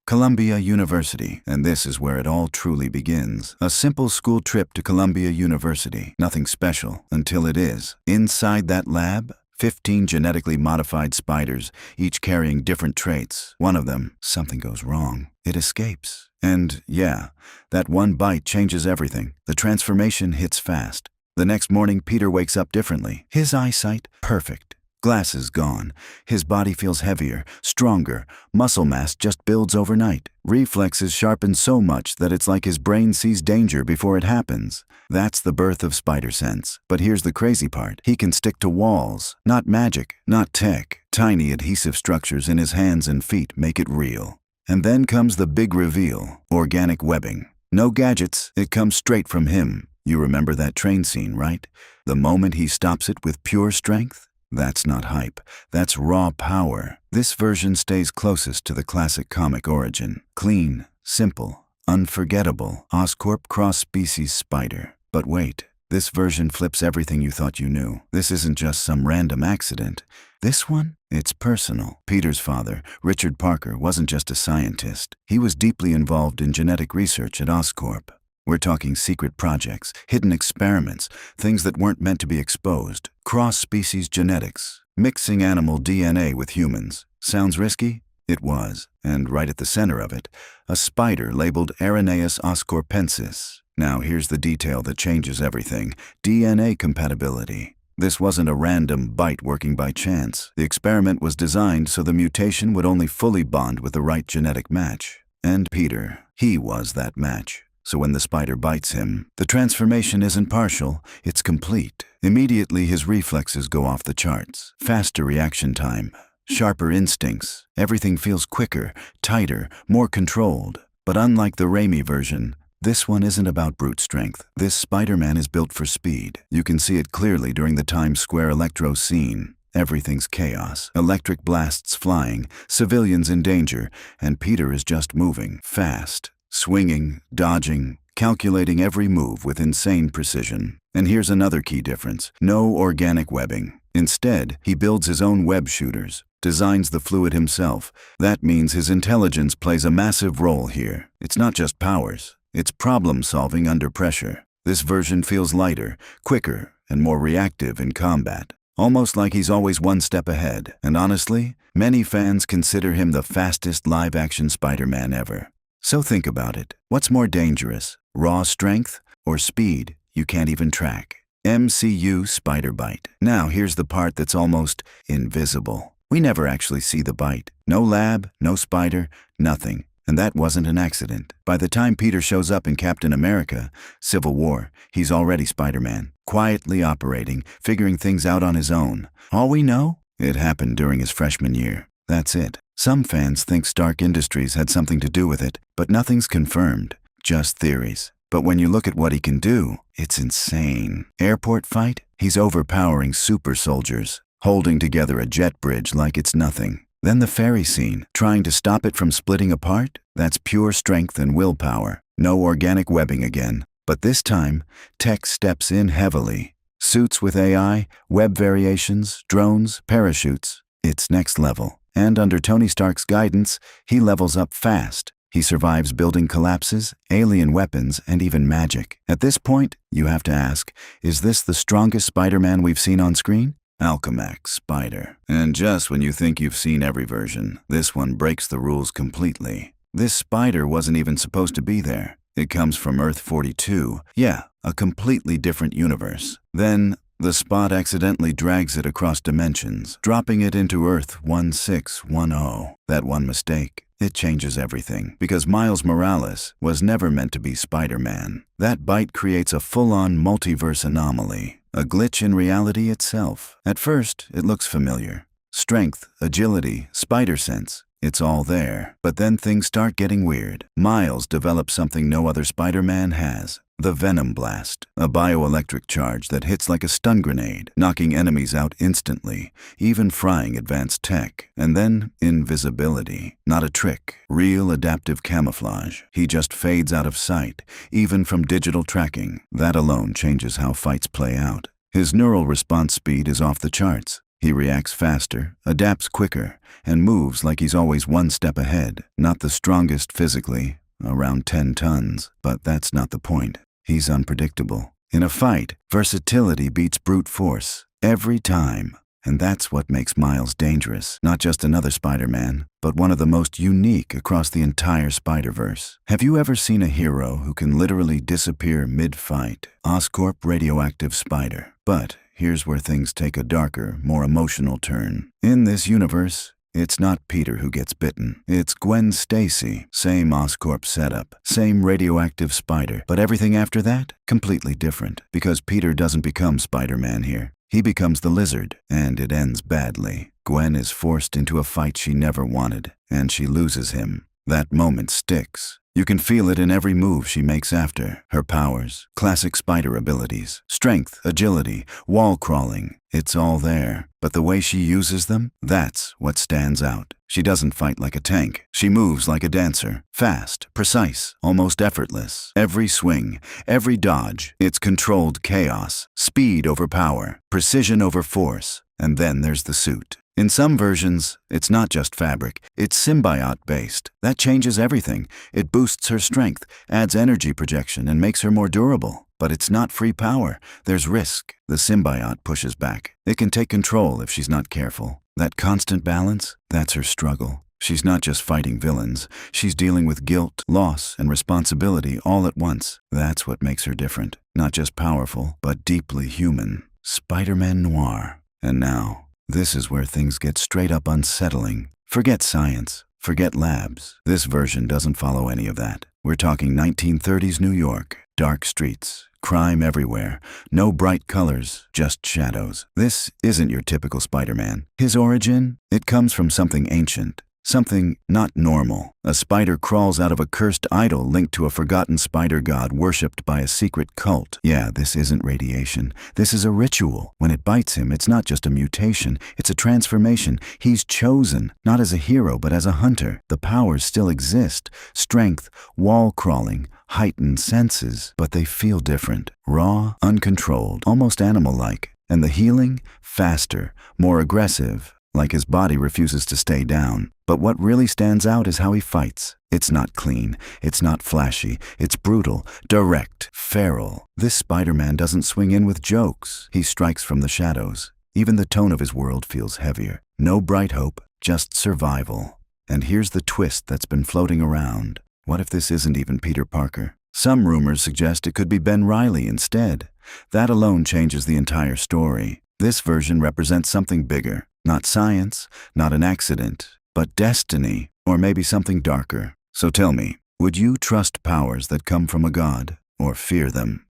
Columbia University, and this is where it all truly begins. A simple school trip to Columbia University. Nothing special until it is. Inside that lab, 15 genetically modified spiders, each carrying different traits. One of them, something goes wrong. It escapes. And yeah, that one bite changes everything. The transformation hits fast. The next morning, Peter wakes up differently. His eyesight, perfect. Glasses gone. His body feels heavier, stronger. Muscle mass just builds overnight. Reflexes sharpen so much that it's like his brain sees danger before it happens. That's the birth of spider sense. But here's the crazy part. He can stick to walls. Not magic, not tech. Tiny adhesive structures in his hands and feet make it real. And then comes the big reveal. Organic webbing. No gadgets. It comes straight from him. You remember that train scene, right? The moment he stops it with pure strength? That's not hype. That's raw power. This version stays closest to the classic comic origin. Clean, simple, unforgettable. Oscorp cross-species spider. But wait, this version flips everything you thought you knew. This isn't just some random accident. This one? It's personal. Peter's father, Richard Parker, wasn't just a scientist. He was deeply involved in genetic research at Oscorp. We're talking secret projects, hidden experiments, things that weren't meant to be exposed. Cross-species genetics, mixing animal DNA with humans. Sounds risky? It was. And right at the center of it, a spider labeled Araneus oscorpensis. Now here's the detail that changes everything. DNA compatibility. This wasn't a random bite working by chance. The experiment was designed so the mutation would only fully bond with the right genetic match. And Peter, he was that match. So when the spider bites him, the transformation isn't partial, it's complete. Immediately his reflexes go off the charts. Faster reaction time, sharper instincts. Everything feels quicker, tighter, more controlled. But unlike the Raimi version, this one isn't about brute strength. This Spider-Man is built for speed. You can see it clearly during the Times Square Electro scene. Everything's chaos. Electric blasts flying, civilians in danger, and Peter is just moving fast. Swinging, dodging, calculating every move with insane precision. And here's another key difference. No organic webbing. Instead, he builds his own web shooters, designs the fluid himself. That means his intelligence plays a massive role here. It's not just powers, it's problem-solving under pressure. This version feels lighter, quicker, and more reactive in combat. Almost like he's always one step ahead. And honestly, many fans consider him the fastest live-action Spider-Man ever. So think about it. What's more dangerous, raw strength or speed you can't even track? MCU spider bite. Now here's the part that's almost invisible. We never actually see the bite. No lab, no spider, nothing. And that wasn't an accident. By the time Peter shows up in Captain America, Civil War, he's already Spider-Man, quietly operating, figuring things out on his own. All we know? It happened during his freshman year. That's it. Some fans think Stark Industries had something to do with it, but nothing's confirmed, just theories. But when you look at what he can do, it's insane. Airport fight? He's overpowering super soldiers, holding together a jet bridge like it's nothing. Then the ferry scene, trying to stop it from splitting apart? That's pure strength and willpower. No organic webbing again. But this time, tech steps in heavily. Suits with AI, web variations, drones, parachutes. It's next level. And under Tony Stark's guidance, he levels up fast. He survives building collapses, alien weapons, and even magic. At this point, you have to ask, is this the strongest Spider-Man we've seen on screen? Alchemax Spider. And just when you think you've seen every version, this one breaks the rules completely. This spider wasn't even supposed to be there. It comes from Earth 42. Yeah, a completely different universe. Then, the Spot accidentally drags it across dimensions, dropping it into Earth 1610. That one mistake, it changes everything, because Miles Morales was never meant to be Spider-Man. That bite creates a full-on multiverse anomaly, a glitch in reality itself. At first, it looks familiar. Strength, agility, spider sense. It's all there. But then things start getting weird. Miles develops something no other Spider-Man has. The Venom Blast, a bioelectric charge that hits like a stun grenade, knocking enemies out instantly, even frying advanced tech. And then, invisibility. Not a trick, real adaptive camouflage. He just fades out of sight, even from digital tracking. That alone changes how fights play out. His neural response speed is off the charts. He reacts faster, adapts quicker, and moves like he's always one step ahead. Not the strongest physically, around 10 tons, but that's not the point. He's unpredictable. In a fight, versatility beats brute force, every time. And that's what makes Miles dangerous. Not just another Spider-Man, but one of the most unique across the entire Spider-Verse. Have you ever seen a hero who can literally disappear mid-fight? Oscorp Radioactive Spider. But here's where things take a darker, more emotional turn. In this universe, it's not Peter who gets bitten. It's Gwen Stacy. Same Oscorp setup, same radioactive spider, but everything after that, completely different. Because Peter doesn't become Spider-Man here. He becomes the lizard, and it ends badly. Gwen is forced into a fight she never wanted, and she loses him. That moment sticks. You can feel it in every move she makes after. Her powers, classic spider abilities, strength, agility, wall crawling, it's all there. But the way she uses them, that's what stands out. She doesn't fight like a tank. She moves like a dancer. Fast, precise, almost effortless. Every swing, every dodge, it's controlled chaos. Speed over power, precision over force. And then there's the suit. In some versions, it's not just fabric, it's symbiote-based. That changes everything. It boosts her strength, adds energy projection, and makes her more durable. But it's not free power. There's risk. The symbiote pushes back. It can take control if she's not careful. That constant balance, that's her struggle. She's not just fighting villains. She's dealing with guilt, loss, and responsibility all at once. That's what makes her different. Not just powerful, but deeply human. Spider-Man Noir. And now, this is where things get straight up unsettling. Forget science, forget labs. This version doesn't follow any of that. We're talking 1930s New York, dark streets, crime everywhere, no bright colors, just shadows. This isn't your typical Spider-Man. His origin? It comes from something ancient. Something not normal. A spider crawls out of a cursed idol linked to a forgotten spider god worshipped by a secret cult. Yeah, this isn't radiation. This is a ritual. When it bites him, it's not just a mutation. It's a transformation. He's chosen, not as a hero, but as a hunter. The powers still exist. Strength, wall crawling, heightened senses. But they feel different. Raw, uncontrolled, almost animal-like. And the healing? Faster, more aggressive. Like his body refuses to stay down. But what really stands out is how he fights. It's not clean, it's not flashy, it's brutal, direct, feral. This Spider-Man doesn't swing in with jokes. He strikes from the shadows. Even the tone of his world feels heavier. No bright hope, just survival. And here's the twist that's been floating around. What if this isn't even Peter Parker? Some rumors suggest it could be Ben Reilly instead. That alone changes the entire story. This version represents something bigger. Not science, not an accident, but destiny, or maybe something darker. So tell me, would you trust powers that come from a god, or fear them?